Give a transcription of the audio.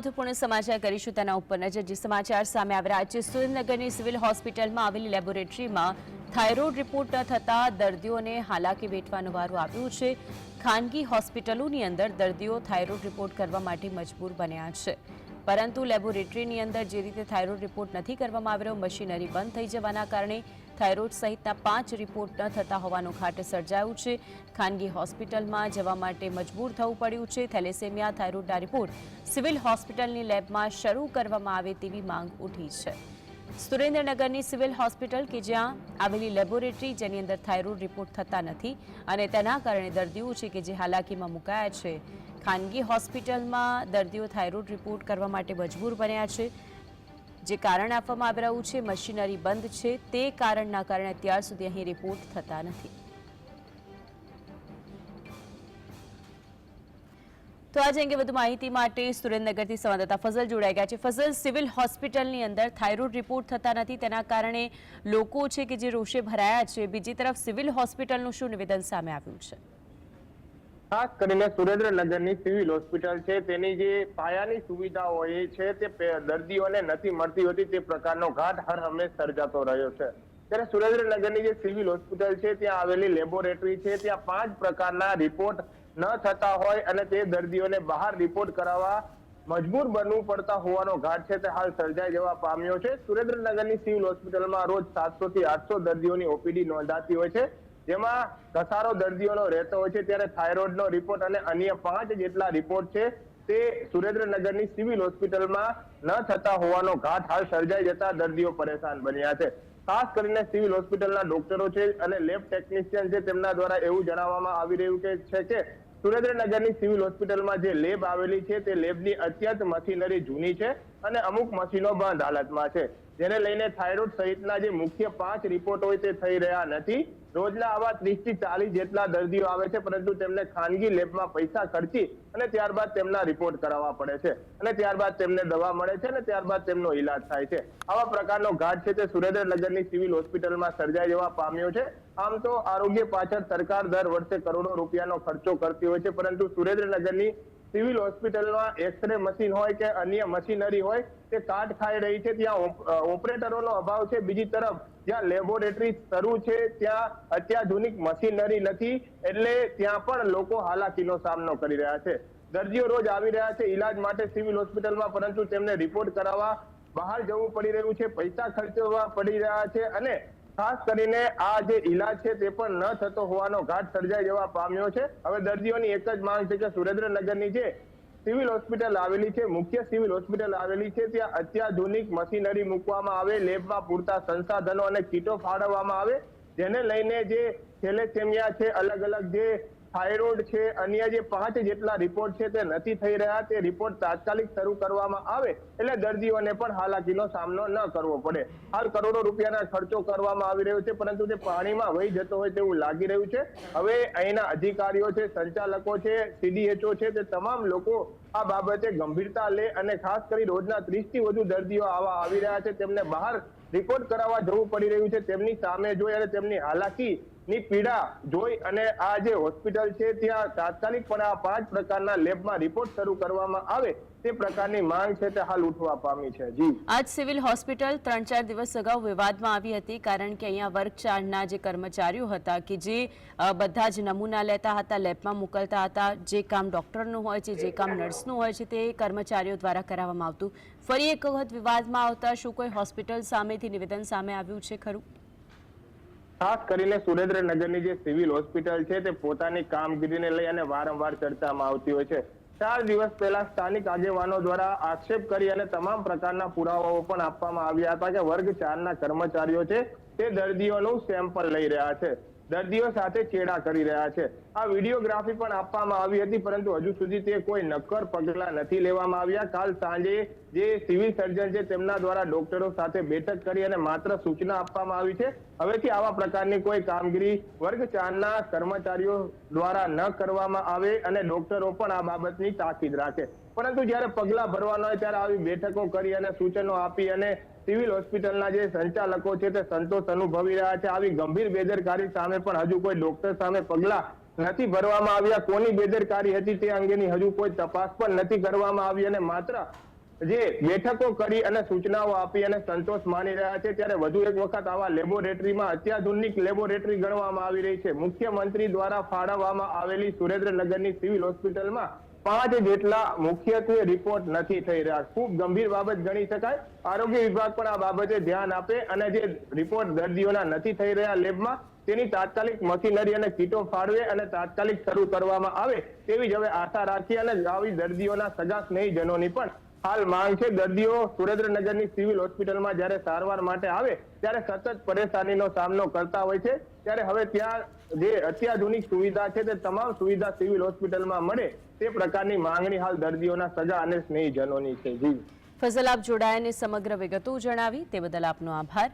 મહત્વપૂર્ણ સમાચાર કરીશું તેના ઉપર નજર। જે સમાચાર સામે આવી રહ્યા છે, સુરેન્દ્રનગરની સિવિલ હોસ્પિટલમાં આવેલી લેબોરેટરીમાં થાઇરોઇડ રિપોર્ટ ન થતા દર્દીઓને હાલાકી વેઠવાનો વારો આવ્યો છે। ખાનગી હોસ્પિટલોની અંદર દર્દીઓ થાઇરોઇડ રિપોર્ટ કરવા માટે મજબૂર બન્યા છે, પરંતુ લેબોરેટરીની અંદર જે રીતે થાઇરોઇડ રિપોર્ટ નથી કરવામાં આવી રહ્યો, મશીનરી બંધ થઈ જવાના કારણે થાઇરોઇડ સહિતના 5 રિપોર્ટ ન થતા હોવાનો ઘાટ સર્જાયો છે। ખાનગી હોસ્પિટલમાં જવા માટે મજબૂર થવું પડ્યું છે। થેલેસેમિયા થાઇરોઇડના રિપોર્ટ સિવિલ હોસ્પિટલની લેબમાં શરૂ કરવામાં આવે તેવી માંગ ઉઠી છે। સુરેન્દ્રનગરની સિવિલ હોસ્પિટલ કે જ્યાં આવેલી લેબોરેટરી જેની અંદર થાઇરોઇડ રિપોર્ટ થતા નથી અને તેના કારણે દર્દીઓ છે કે જે હાલાકીમાં મુકાયા છે। ખાનગી હોસ્પિટલમાં દર્દીઓ થાઇરોઇડ રિપોર્ટ કરવા માટે મજબૂર બન્યા છે। જે કારણ આપવામાં આવી રહ્યું છે, મશીનરી બંધ છે, તે કારણના કારણે અત્યાર સુધી અહીં રિપોર્ટ થતા નથી। તો આજે અંગે વધુ માહિતી માટે સુરેન્દ્રનગરથી સંવાદદાતા ફઝલ જોડાઈ ગયા છે। ફઝલ, સિવિલ હોસ્પિટલની અંદર થાઇરોઇડ રિપોર્ટ થતા નથી, તેના કારણે લોકો છે કે જે રોષે ભરાયા છે। બીજી તરફ સિવિલ હોસ્પિટલનું શું નિવેદન સામે આવ્યું છે? ખાસ કરીને સુરેન્દ્રનગરની સિવિલ હોસ્પિટલ છે તેની જે પાયાની સુવિધાઓ છે તે દર્દીઓને નથી મળતી હોતી, તે પ્રકારનો ઘાટ હર હંમેશ સર્જાતો રહ્યો છે। ત્યારે સુરેન્દ્રનગરની જે સિવિલ હોસ્પિટલ છે ત્યાં આવેલી લેબોરેટરી છે ત્યાં 5 પ્રકારના રિપોર્ટ ન થતા હોય અને તે દર્દીઓને બહાર રિપોર્ટ કરાવવા મજબૂર બનવું પડતા હોવાનો ઘાટ છે તે હાલ સર્જાઈ જવા પામ્યો છે। સુરેન્દ્રનગરની સિવિલ હોસ્પિટલમાં રોજ 700 થી 800 દર્દીઓની ઓપીડી નોંધાતી હોય છે, જેમાં ઘસારો દર્દીઓનો રહેતો હોય છે। ત્યારે થાઇરોઇડનો રિપોર્ટ અને અન્ય 5 જેટલા રિપોર્ટ છે તે સુરેન્દ્રનગરની સિવિલ હોસ્પિટલમાં ન થતા હોવાનો ઘાટ હાલ સર્જાઈ જતા દર્દીઓ પરેશાન બન્યા છે। ખાસ કરીને સિવિલ હોસ્પિટલના ડોક્ટરો છે અને લેબ ટેકનિશિયન છે તેમના દ્વારા એવું જણાવવામાં આવી રહ્યું છે કે સુરેન્દ્રનગરની સિવિલ હોસ્પિટલમાં જે લેબ આવેલી છે તે લેબની અત્યંત મશીનરી જૂની છે અને અમુક મશીનો બંધ હાલતમાં છે, જેને લઈને થાઇરોઇડ સહિતના જે મુખ્ય 5 રિપોર્ટ હોય તે થઈ રહ્યા નથી। રોજના આવા 30 થી 40 જેટલા દર્દીઓ આવે છે, પરંતુ તેમને ખાનગી લેબમાં પૈસા ખર્ચી અને ત્યારબાદ તેમના રિપોર્ટ કરાવવા પડે છે અને ત્યારબાદ તેમને દવા મળે છે અને ત્યારબાદ તેમનો ઈલાજ થાય છે। આવા પ્રકારનો ઘાટ છે તે સુરેન્દ્રનગરની સિવિલ હોસ્પિટલમાં સર્જાઈ જવા પામ્યો છે। આમ તો આરોગ્ય પાછળ સરકાર દર વર્ષે કરોડો રૂપિયાનો ખર્ચો કરતી હોય છે, પરંતુ સુરેન્દ્રનગરની સિવિલ હોસ્પિટલમાં એક્સરે મશીન હોય કે અન્ય મશીનરી હોય તે કાટ ખાઈ રહી છે। ત્યાં ઓપરેટરોનો અભાવ છે। બીજી તરફ જ્યાં લેબોરેટરી શરૂ છે ત્યાં અત્યાધુનિક મશીનરી નથી, એટલે ત્યાં પણ લોકો હાલાકીનો સામનો કરી રહ્યા છે। દર્દીઓ રોજ આવી રહ્યા છે ઈલાજ માટે સિવિલ હોસ્પિટલમાં, પરંતુ તેમને રિપોર્ટ કરાવવા બહાર જવું પડી રહ્યું છે, પૈસા ખર્ચવા પડી રહ્યા છે અને ખાસ કરીને આ જે ઈલાજ છે તે પણ ન થતો હોવાનો ઘાટ સર્જાઈ જવા પામ્યો છે। હવે દર્દીઓની એક જ માંગ છે કે સુરેન્દ્રનગરની જે સિવિલ હોસ્પિટલ આવેલી છે, મુખ્ય સિવિલ હોસ્પિટલ આવેલી છે, ત્યાં અત્યાધુનિક મશીનરી મૂકવામાં આવે, લેબમાં પૂરતા સંસાધનો અને કીટો ફાળવવામાં આવે, જેને લઈને જે થેલેસેમિયા છે, અલગ અલગ જે થાઇરોઇડ છે, અન્ય જે 5 જેટલા રિપોર્ટ છે તે નથી થઈ રહ્યા, તે રિપોર્ટ તાત્કાલિક શરૂ કરવામાં આવે એટલે દર્દીઓને પણ હાલાકીનો સામનો ન કરવો પડે। હાલ કરોડો રૂપિયાના ખર્ચો કરવામાં આવી રહ્યો છે, પરંતુ તે પાણીમાં વહી જતો હોય તેવું લાગી રહ્યું છે। હવે અહીંના અધિકારીઓ છે, સંચાલકો છે, CDHO છે, તે તમામ લોકો આ બાબતે ગંભીરતા લે અને ખાસ કરી રોજના 30 થી વધુ દર્દીઓ આવી રહ્યા છે, તેમને બહાર રિપોર્ટ કરાવવા જવું પડી રહ્યું છે, તેમની સામે જોઈ અને તેમની હાલાકીની પીડા જોઈ અને આ જે હોસ્પિટલ છે ત્યાં તાત્કાલિકપણે આ 5 પ્રકારના લેબમાં રિપોર્ટ શરૂ કરવામાં આવે તે પ્રકારની માંગ છે તે હાલ ઉઠવા પામી છે। જી, આજ સિવિલ હોસ્પિટલ 3-4 દિવસ અગાઉ વિવાદમાં આવી હતી, કારણ કે અહીંયા વર્ગ 4ના જે કર્મચારીઓ હતા કે જે બધા જ નમૂના લેતા હતા, લેબમાં મોકલતા હતા, જે કામ ડોક્ટરનું હોય છે, જે કામ નર્સનું હોય છે, તે કર્મચારીઓ દ્વારા કરાવવામાં આવતું। ફરી એક વખત વિવાદમાં આવતા શું કોઈ હોસ્પિટલ સામેથી નિવેદન સામે આવ્યું છે ખરું? ખાસ કરીને સુરેન્દ્રનગરની જે સિવિલ હોસ્પિટલ છે તે પોતાની કામગીરીને લઈ અને વારંવાર ચર્ચામાં આવતી હોય છે। 4 દિવસ પહેલા સ્થાનિક આગેવાનો દ્વારા આક્ષેપ કરી અને તમામ પ્રકારના પુરાવાઓ પણ આપવામાં આવ્યા હતા કે વર્ગ 4ના કર્મચારીઓ છે તે દર્દીઓનું સેમ્પલ લઈ રહ્યા છે, દર્દીઓ સાથે ચેડા કરી રહ્યા છે। આ વિડીયોગ્રાફી પણ આપવામાં આવી હતી, પરંતુ હજુ સુધી તે કોઈ નક્કર પગલાં નથી લેવામાં આવ્યા। કાલ સાંજે જે સિવિલ સર્જન છે તેમના દ્વારા ડોક્ટરો સાથે બેઠક કરી અને માત્ર સૂચના આપવામાં આવી છે, હવેથી આવા પ્રકારની કોઈ કામગીરી વર્ગ 4ના કર્મચારીઓ દ્વારા ન કરવામાં આવે અને ડોક્ટરો પણ આ બાબતની તાકીદ રાખે। પરંતુ જ્યારે પગલાં ભરવાના હોય ત્યારે આવી બેઠકો કરી અને સૂચનો આપી અને સિવિલ હોસ્પિટલના જે સંચાલકો છે તે સંતોષ અનુભવી રહ્યા છે। આવી ગંભીર બેદરકારી સામે પણ હજુ કોઈ ડોક્ટર સામે પગલાં નથી ભરવામાં આવ્યા। કોની બેદરકારી હતી તે અંગેની હજુ કોઈ તપાસ પણ નથી કરવામાં આવી અને માત્ર જે બેઠકો કરી અને સૂચનાઓ આપી અને સંતોષ માની રહ્યા છે, ત્યારે વધુ એક વખત આવા લેબોરેટરીમાં અત્યાધુનિક લેબોરેટરી ગણવામાં આવી રહી છે. મુખ્યમંત્રી દ્વારા ફાળવવામાં આવેલી સુરેન્દ્રનગરની સિવિલ હોસ્પિટલમાં 5 જેટલા મુખ્યત્વે રિપોર્ટ નથી થઈ રહ્યા. ખૂબ ગંભીર બાબત ગણી શકાય. આરોગ્ય વિભાગ પણ આ બાબતે ધ્યાન આપે અને જે રિપોર્ટ દર્દીઓના નથી થઈ રહ્યા લેબમાં, તેની તાત્કાલિક મશીનરી અને કીટો ફાળવે અને તાત્કાલિક શરૂ કરવામાં આવે તેવી જ હવે આશા રાખી અને આવી દર્દીઓના સગા સ્નેહીજનોની પણ હાલ માંગ છે. દર્દીઓ સુરેન્દ્રનગરની સિવિલ હોસ્પિટલમાં જ્યારે સારવાર માટે આવે ત્યારે સતત પરેશાનીનો સામનો કરતા હોય છે, ત્યારે હવે ત્યાં જે અત્યાધુનિક સુવિધા છે તે તમામ સુવિધા સિવિલ હોસ્પિટલમાં મળે તે પ્રકારની માંગણી હાલ દર્દીઓના સગા અને સ્નેહીજનોની છે. જી ફઝલ, આપ જોડાયાને સમગ્ર વિગતો જણાવી તે બદલ આપનો આભાર.